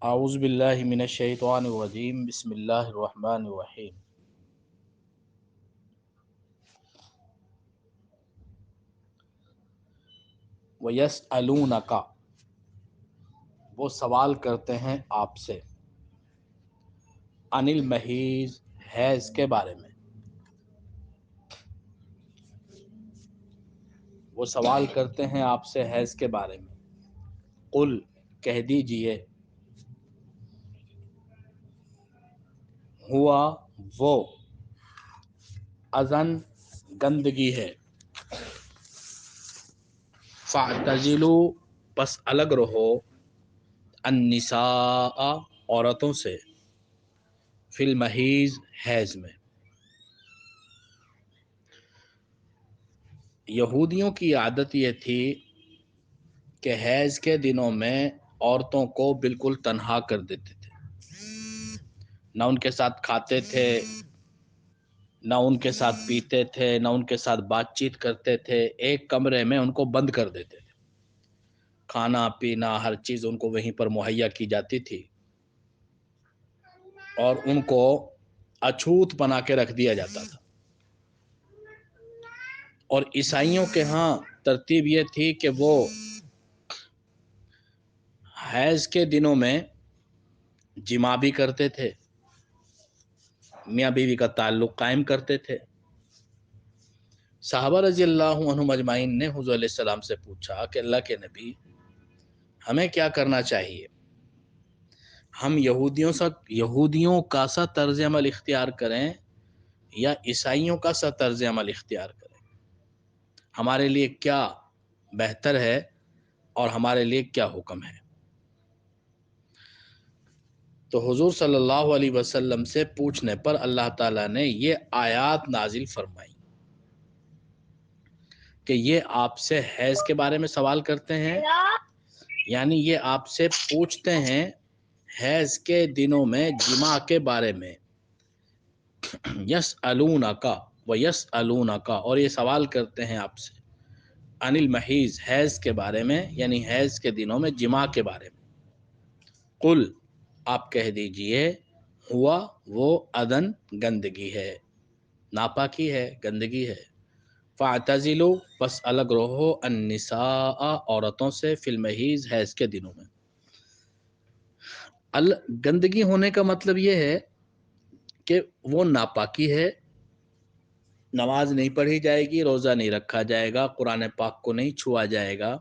اعوذ باللہ من الشیطان الرجیم بسم اللہ الرحمن الرحیم وَيَسْأَلُونَكَ، وہ سوال کرتے ہیں آپ سے، عن المحیض، حیض کے بارے میں۔ وہ سوال کرتے ہیں آپ سے حیض کے بارے میں۔ قل، کہہ دیجئے، ہوا، وہ، اذن، گندگی ہے، فاعتزلوا، پس الگ رہو، النساء، عورتوں سے، فی المحیض، حیض میں۔ یہودیوں کی عادت یہ تھی کہ حیض کے دنوں میں عورتوں کو بالکل تنہا کر دیتے تھے، نہ ان کے ساتھ کھاتے تھے، نہ ان کے ساتھ پیتے تھے، نہ ان کے ساتھ بات چیت کرتے تھے، ایک کمرے میں ان کو بند کر دیتے تھے، کھانا پینا ہر چیز ان کو وہیں پر مہیا کی جاتی تھی اور ان کو اچھوت بنا کے رکھ دیا جاتا تھا۔ اور عیسائیوں کے ہاں ترتیب یہ تھی کہ وہ حیض کے دنوں میں جماع بھی کرتے تھے، میاں بیوی کا تعلق قائم کرتے تھے۔ صحابہ رضی اللہ عنہم اجمعین نے حضور علیہ السلام سے پوچھا کہ اللہ کے نبی، ہمیں کیا کرنا چاہیے؟ ہم یہودیوں کا سا طرز عمل اختیار کریں یا عیسائیوں کا سا طرز عمل اختیار کریں؟ ہمارے لیے کیا بہتر ہے اور ہمارے لیے کیا حکم ہے؟ تو حضور صلی اللہ علیہ وسلم سے پوچھنے پر اللہ تعالیٰ نے یہ آیات نازل فرمائی کہ یہ آپ سے حیض کے بارے میں سوال کرتے ہیں، یعنی یہ آپ سے پوچھتے ہیں حیض کے دنوں میں جماع کے بارے میں۔ یسألونک ویسألونک، اور یہ سوال کرتے ہیں آپ سے، عن المحیض، حیض کے بارے میں، یعنی حیض کے دنوں میں جماع کے بارے میں۔ قل، آپ کہہ دیجئے، ہوا، وہ، اذن، گندگی ہے، ناپاکی ہے، گندگی ہے، فاعتزلوا، پس الگ رہو، النساء، عورتوں سے، فی المحیض، حیض کے دنوں میں۔ گندگی ہونے کا مطلب یہ ہے کہ وہ ناپاکی ہے، نماز نہیں پڑھی جائے گی، روزہ نہیں رکھا جائے گا، قرآن پاک کو نہیں چھوا جائے گا۔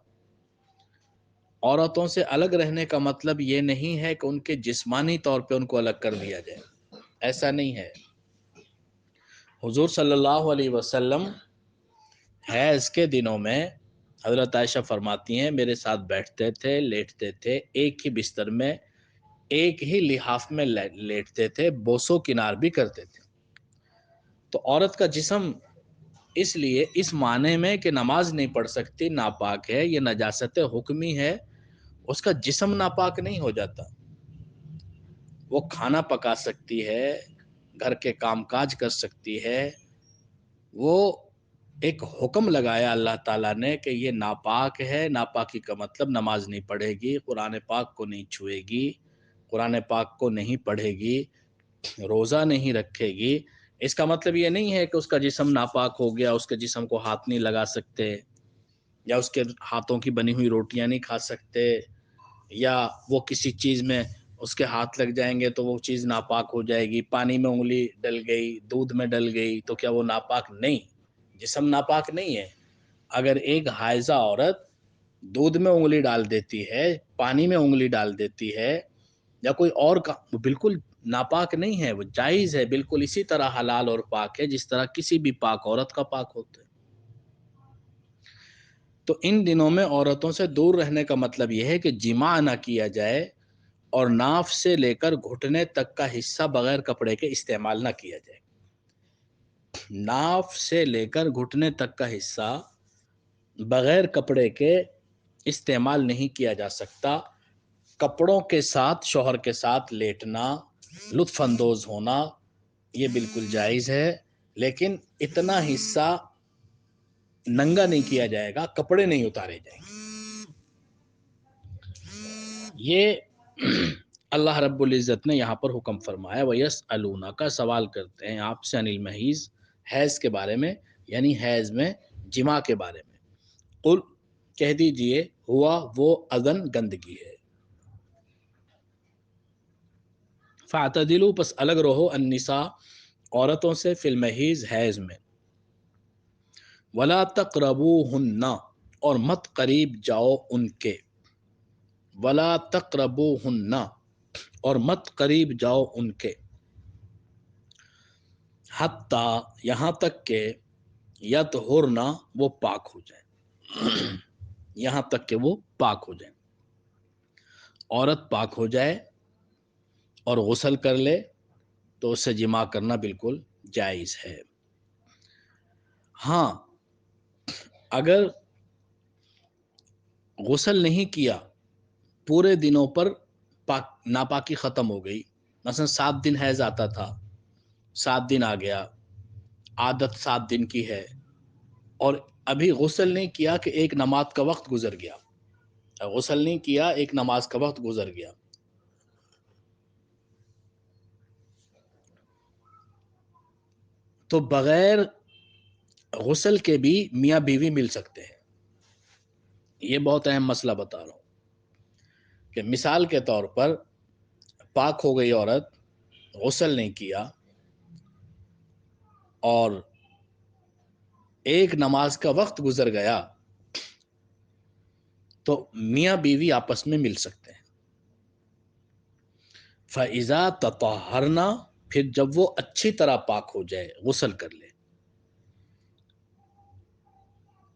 عورتوں سے الگ رہنے کا مطلب یہ نہیں ہے کہ ان کے جسمانی طور پہ ان کو الگ کر دیا جائے، ایسا نہیں ہے۔ حضور صلی اللہ علیہ وسلم حیض کے دنوں میں، حضرت عائشہ فرماتی ہیں، میرے ساتھ بیٹھتے تھے، لیٹتے تھے، ایک ہی بستر میں، ایک ہی لحاف میں لیٹتے تھے، بوسو کنار بھی کرتے تھے۔ تو عورت کا جسم اس لیے اس معنی میں کہ نماز نہیں پڑھ سکتی، ناپاک ہے، یہ نجاست حکمی ہے، اس کا جسم ناپاک نہیں ہو جاتا۔ وہ کھانا پکا سکتی ہے، گھر کے کام کاج کر سکتی ہے۔ وہ ایک حکم لگایا اللہ تعالیٰ نے کہ یہ ناپاک ہے، ناپاکی کا مطلب نماز نہیں پڑھے گی، قرآن پاک کو نہیں چھوئے گی، قرآن پاک کو نہیں پڑھے گی، روزہ نہیں رکھے گی۔ اس کا مطلب یہ نہیں ہے کہ اس کا جسم ناپاک ہو گیا، اس کے جسم کو ہاتھ نہیں لگا سکتے، یا اس کے ہاتھوں کی بنی ہوئی روٹیاں نہیں کھا سکتے، یا وہ کسی چیز میں اس کے ہاتھ لگ جائیں گے تو وہ چیز ناپاک ہو جائے گی، پانی میں انگلی ڈل گئی، دودھ میں ڈل گئی تو کیا وہ ناپاک؟ نہیں، جسم ناپاک نہیں ہے۔ اگر ایک حائضہ عورت دودھ میں انگلی ڈال دیتی ہے، پانی میں انگلی ڈال دیتی ہے، یا کوئی اور وہ بالکل ناپاک نہیں ہے، وہ جائز ہے، بالکل اسی طرح حلال اور پاک ہے جس طرح کسی بھی پاک عورت کا پاک ہوتا ہے۔ تو ان دنوں میں عورتوں سے دور رہنے کا مطلب یہ ہے کہ جماع نہ کیا جائے، اور ناف سے لے کر گھٹنے تک کا حصہ بغیر کپڑے کے استعمال نہ کیا جائے۔ ناف سے لے کر گھٹنے تک کا حصہ بغیر کپڑے کے استعمال نہیں کیا جا سکتا۔ کپڑوں کے ساتھ شوہر کے ساتھ لیٹنا، لطف اندوز ہونا، یہ بالکل جائز ہے، لیکن اتنا حصہ ننگا نہیں کیا جائے گا، کپڑے نہیں اتارے جائیں گے۔ یہ اللہ رب العزت نے یہاں پر حکم فرمایا وَيَسْأَلُونَ کا سوال کرتے ہیں آپ سے انل محیض حیض کے بارے میں، یعنی حیض میں جماع کے بارے میں، قل کہہ دیجئے ہوا وہ اذن گندگی ہے، فاعتدلوا پس الگ رہو النساء عورتوں سے فی المحیض حیض میں، ولا تقربوہن اور مت قریب جاؤ ان کے، ولا تقربوہن اور مت قریب جاؤ ان کے، حتیٰ یہاں تک کہ یطہرنا وہ پاک ہو جائے، یہاں تک کہ وہ پاک ہو جائے، عورت پاک ہو جائے اور غسل کر لے تو اس سے جماع کرنا بالکل جائز ہے۔ ہاں اگر غسل نہیں کیا، پورے دنوں پر ناپاکی ختم ہو گئی، مثلا 7 دن حیض آتا تھا، 7 دن آ گیا، عادت 7 دن کی ہے، اور ابھی غسل نہیں کیا کہ ایک نماز کا وقت گزر گیا، غسل نہیں کیا ایک نماز کا وقت گزر گیا، تو بغیر غسل کے بھی میاں بیوی مل سکتے ہیں۔ یہ بہت اہم مسئلہ بتا رہا ہوں کہ مثال کے طور پر پاک ہو گئی عورت، غسل نہیں کیا اور ایک نماز کا وقت گزر گیا، تو میاں بیوی آپس میں مل سکتے ہیں۔ فَإِذَا تَطَهَّرْنَا پھر جب وہ اچھی طرح پاک ہو جائے، غسل کر لے۔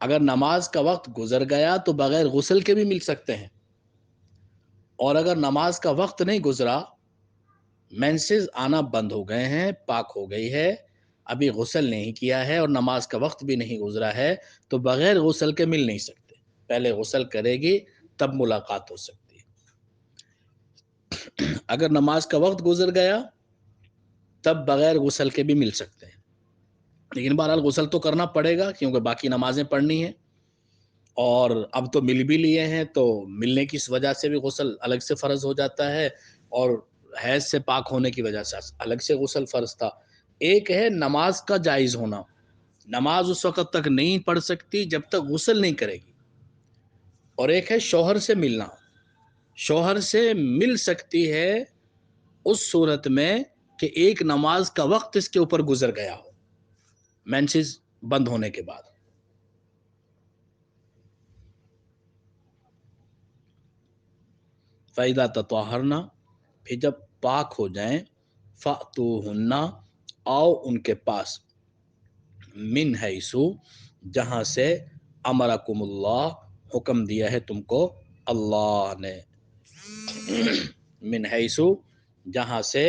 اگر نماز کا وقت گزر گیا تو بغیر غسل کے بھی مل سکتے ہیں، اور اگر نماز کا وقت نہیں گزرا، مینسز آنا بند ہو گئے ہیں، پاک ہو گئی ہے، ابھی غسل نہیں کیا ہے اور نماز کا وقت بھی نہیں گزرا ہے، تو بغیر غسل کے مل نہیں سکتے، پہلے غسل کرے گی تب ملاقات ہو سکتی ہے۔ اگر نماز کا وقت گزر گیا تب بغیر غسل کے بھی مل سکتے ہیں، لیکن بہرحال غسل تو کرنا پڑے گا کیونکہ باقی نمازیں پڑھنی ہیں، اور اب تو مل بھی لیے ہیں تو ملنے کی وجہ سے بھی غسل الگ سے فرض ہو جاتا ہے، اور حیض سے پاک ہونے کی وجہ سے الگ سے غسل فرض تھا۔ ایک ہے نماز کا جائز ہونا، نماز اس وقت تک نہیں پڑھ سکتی جب تک غسل نہیں کرے گی، اور ایک ہے شوہر سے ملنا، شوہر سے مل سکتی ہے اس صورت میں کہ ایک نماز کا وقت اس کے اوپر گزر گیا ہو، مینسز بند ہونے کے بعد۔ فَإِذَا تَطَهَّرْنَا پھر جب پاک ہو جائیں، فَأْتُوهُنَّ آؤ ان کے پاس، من حیث جہاں سے امرکم اللہ حکم دیا ہے تم کو اللہ نے، من حیث جہاں سے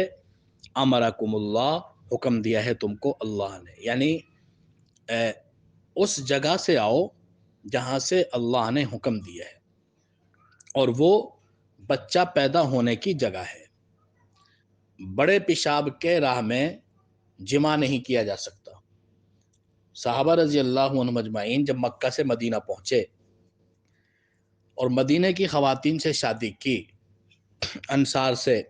امرکم اللہ حکم دیا ہے تم کو اللہ نے، یعنی اس جگہ سے آؤ جہاں سے اللہ نے حکم دیا ہے، اور وہ بچہ پیدا ہونے کی جگہ ہے۔ بڑے پیشاب کے راہ میں جمع نہیں کیا جا سکتا۔ صحابہ رضی اللہ عنہم اجمعین جب مکہ سے مدینہ پہنچے اور مدینہ کی خواتین سے شادی کی انصار سے،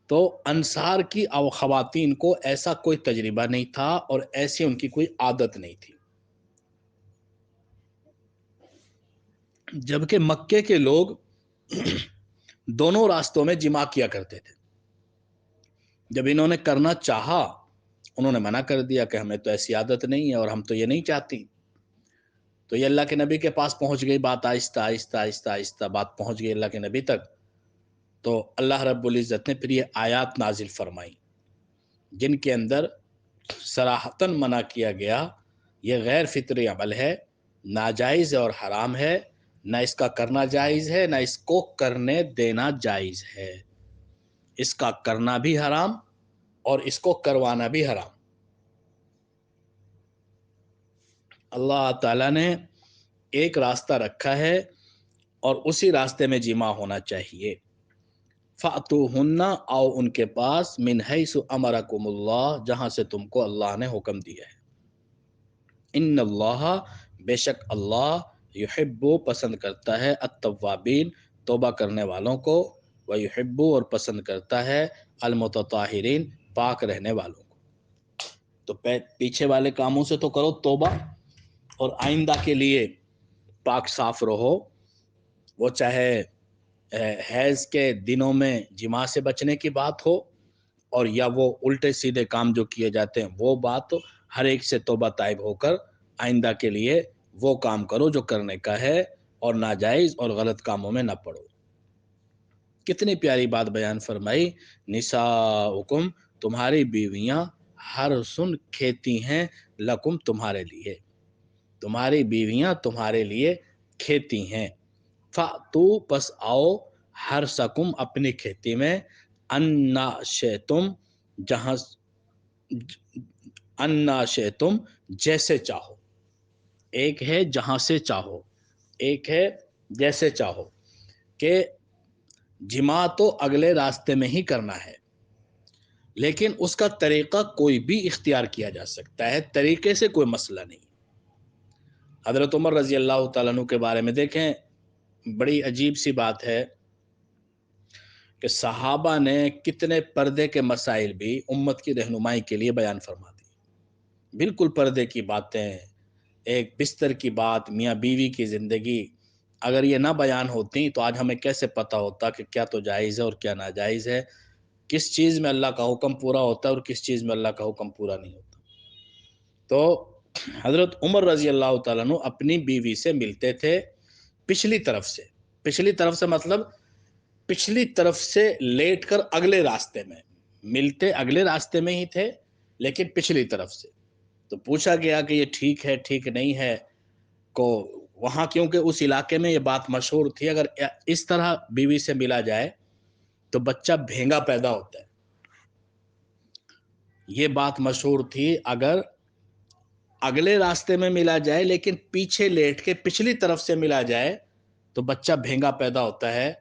تو انصار کی خواتین کو ایسا کوئی تجربہ نہیں تھا اور ایسی ان کی کوئی عادت نہیں تھی، جبکہ مکے کے لوگ دونوں راستوں میں جمع کیا کرتے تھے۔ جب انہوں نے کرنا چاہا، انہوں نے منع کر دیا کہ ہمیں تو ایسی عادت نہیں ہے اور ہم تو یہ نہیں چاہتی۔ تو یہ اللہ کے نبی کے پاس پہنچ گئی بات، آہستہ آہستہ آہستہ آہستہ بات پہنچ گئی اللہ کے نبی تک، تو اللہ رب العزت نے پھر یہ آیات نازل فرمائی جن کے اندر صراحتاً منع کیا گیا یہ غیر فطری عمل ہے، ناجائز اور حرام ہے، نہ اس کا کرنا جائز ہے نہ اس کو کرنے دینا جائز ہے، اس کا کرنا بھی حرام اور اس کو کروانا بھی حرام۔ اللہ تعالیٰ نے ایک راستہ رکھا ہے اور اسی راستے میں جمع ہونا چاہیے۔ فَأْتُوهُنَّ آؤ ان کے پاس، من حیث امرکم اللہ جہاں سے تم کو اللہ نے حکم دیا ہے۔ ان اللہ بے شک اللہ یحب پسند کرتا ہے التوابین توبہ کرنے والوں کو، وَيُحِبُّ اور پسند کرتا ہے المتطہرین پاک رہنے والوں کو۔ تو پیچھے والے کاموں سے تو کرو توبہ، اور آئندہ کے لیے پاک صاف رہو، وہ چاہے حیض کے دنوں میں جماع سے بچنے کی بات ہو، اور یا وہ الٹے سیدھے کام جو کیے جاتے ہیں وہ بات، ہر ایک سے توبہ طائب ہو کر آئندہ کے لیے وہ کام کرو جو کرنے کا ہے، اور ناجائز اور غلط کاموں میں نہ پڑو۔ کتنی پیاری بات بیان فرمائی، نساؤکم تمہاری بیویاں حرث کھیتی ہیں، لکم تمہارے لیے، تمہاری بیویاں تمہارے لیے کھیتی ہیں، فَأْتُوا پس آؤ، حرثکم اپنی کھیتی میں، انا شئتم جہاں، انا شئتم جیسے چاہو، ایک ہے جہاں سے چاہو، ایک ہے جیسے چاہو، کہ جماع تو اگلے راستے میں ہی کرنا ہے، لیکن اس کا طریقہ کوئی بھی اختیار کیا جا سکتا ہے، طریقے سے کوئی مسئلہ نہیں۔ حضرت عمر رضی اللہ تعالیٰ عنہ کے بارے میں دیکھیں، بڑی عجیب سی بات ہے کہ صحابہ نے کتنے پردے کے مسائل بھی امت کی رہنمائی کے لیے بیان فرما دی، بالکل پردے کی باتیں، ایک بستر کی بات، میاں بیوی کی زندگی، اگر یہ نہ بیان ہوتی تو آج ہمیں کیسے پتہ ہوتا کہ کیا تو جائز ہے اور کیا ناجائز ہے، کس چیز میں اللہ کا حکم پورا ہوتا ہے اور کس چیز میں اللہ کا حکم پورا نہیں ہوتا۔ تو حضرت عمر رضی اللہ تعالیٰ عنہ اپنی بیوی سے ملتے تھے پچھلی طرف سے، پچھلی طرف سے مطلب پچھلی طرف سے لیٹ کر اگلے راستے میں، ملتے اگلے راستے میں ہی تھے لیکن پچھلی طرف سے۔ تو پوچھا گیا کہ یہ ٹھیک ہے ٹھیک نہیں ہے، کو وہاں کیونکہ اس علاقے میں یہ بات مشہور تھی، اگر اس طرح بیوی سے ملا جائے تو بچہ بھینگا پیدا ہوتا ہے، یہ بات مشہور تھی، اگر اگلے راستے میں ملا جائے لیکن پیچھے لیٹ کے پچھلی طرف سے ملا جائے تو بچہ بھینگا پیدا ہوتا ہے۔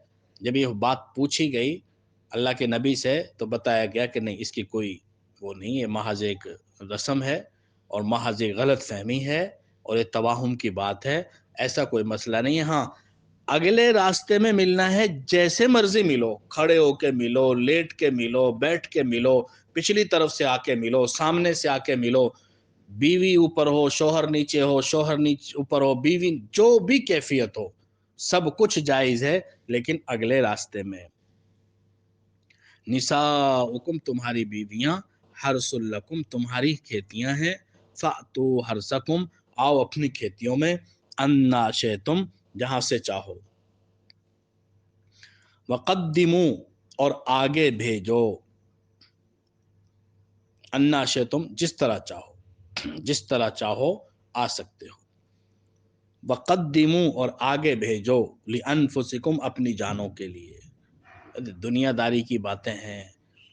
جب یہ بات پوچھی گئی اللہ کے نبی سے تو بتایا گیا کہ نہیں، اس کی کوئی وہ نہیں ہے، محض ایک رسم ہے اور محض ایک غلط فہمی ہے اور یہ توہم کی بات ہے، ایسا کوئی مسئلہ نہیں ہے۔ ہاں، اگلے راستے میں ملنا ہے، جیسے مرضی ملو، کھڑے ہو کے ملو، لیٹ کے ملو، بیٹھ کے ملو، پچھلی طرف سے آ کے ملو، سامنے سے آ کے ملو، بیوی اوپر ہو، شوہر نیچے ہو، شوہر نیچے اوپر ہو، بیوی جو بھی کیفیت ہو، سب کچھ جائز ہے لیکن اگلے راستے میں۔ نساؤکم تمہاری بیویاں، حرث لکم تمہاری کھیتیاں ہیں، فأتوا حرثکم آؤ اپنی کھیتیوں میں، انا شئتم جہاں سے چاہو، وقدموا اور آگے بھیجو، انا شئتم جس طرح چاہو، جس طرح چاہو آ سکتے ہو، وقدموا اور آگے بھیجو، لانفسکم اپنی جانوں کے لیے۔ دنیا داری کی باتیں ہیں،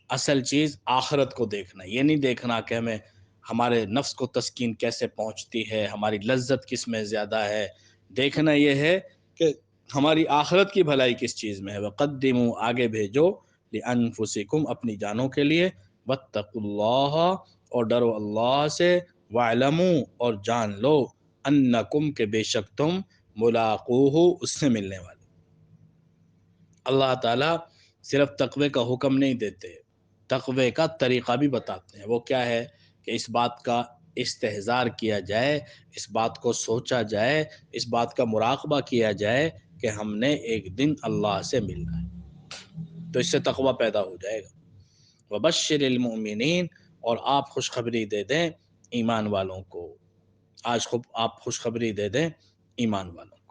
اصل چیز آخرت کو دیکھنا، یہ نہیں دیکھنا کہ ہمیں ہمارے نفس کو تسکین کیسے پہنچتی ہے، ہماری لذت کس میں زیادہ ہے، دیکھنا یہ ہے کہ ہماری آخرت کی بھلائی کس چیز میں ہے۔ وقدموا آگے بھیجو، لانفسکم اپنی جانوں کے لیے، واتقوا اللہ اور ڈرو اللہ سے، واعلموا اور جان لو، انکم کہ بے شک تم، ملاقوہ اس سے ملنے والے۔ اللہ تعالیٰ صرف تقوی کا حکم نہیں دیتے، تقوی کا طریقہ بھی بتاتے ہیں۔ وہ کیا ہے کہ اس بات کا استحضار کیا جائے، اس بات کو سوچا جائے، اس بات کا مراقبہ کیا جائے کہ ہم نے ایک دن اللہ سے ملنا ہے، تو اس سے تقوی پیدا ہو جائے گا۔ وبشر المؤمنین اور آپ خوشخبری دے دیں ایمان والوں کو، آج آپ خوشخبری دے دیں ایمان والوں کو۔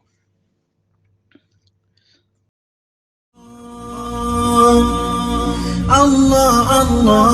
Allah Allah